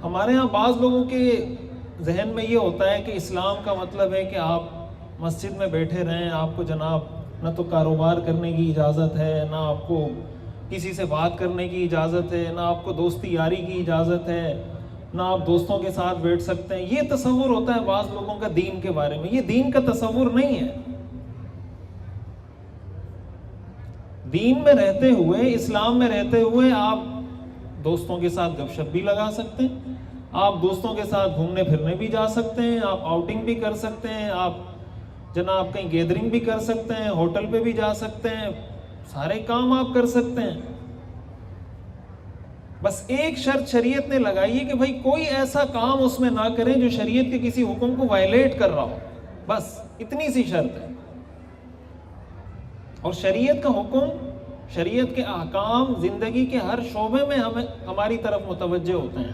ہمارے ہاں بعض لوگوں کے ذہن میں یہ ہوتا ہے کہ اسلام کا مطلب ہے کہ آپ مسجد میں بیٹھے رہیں، آپ کو جناب نہ تو کاروبار کرنے کی اجازت ہے، نہ آپ کو کسی سے بات کرنے کی اجازت ہے، نہ آپ کو دوستی یاری کی اجازت ہے، نہ آپ دوستوں کے ساتھ بیٹھ سکتے ہیں۔ یہ تصور ہوتا ہے بعض لوگوں کا دین کے بارے میں۔ یہ دین کا تصور نہیں ہے۔ دین میں رہتے ہوئے، اسلام میں رہتے ہوئے آپ دوستوں کے ساتھ گپ شپ بھی لگا سکتے ہیں، آپ دوستوں کے ساتھ گھومنے پھرنے بھی جا سکتے ہیں، آپ آؤٹنگ بھی کر سکتے ہیں، آپ جناب کہیں گیدرنگ بھی کر سکتے ہیں، ہوٹل پہ بھی جا سکتے ہیں، سارے کام آپ کر سکتے ہیں۔ بس ایک شرط شریعت نے لگائی ہے کہ بھائی کوئی ایسا کام اس میں نہ کریں جو شریعت کے کسی حکم کو وائلیٹ کر رہا ہو، بس اتنی سی شرط ہے۔ اور شریعت کا حکم، شریعت کے احکام زندگی کے ہر شعبے میں ہماری طرف متوجہ ہوتے ہیں۔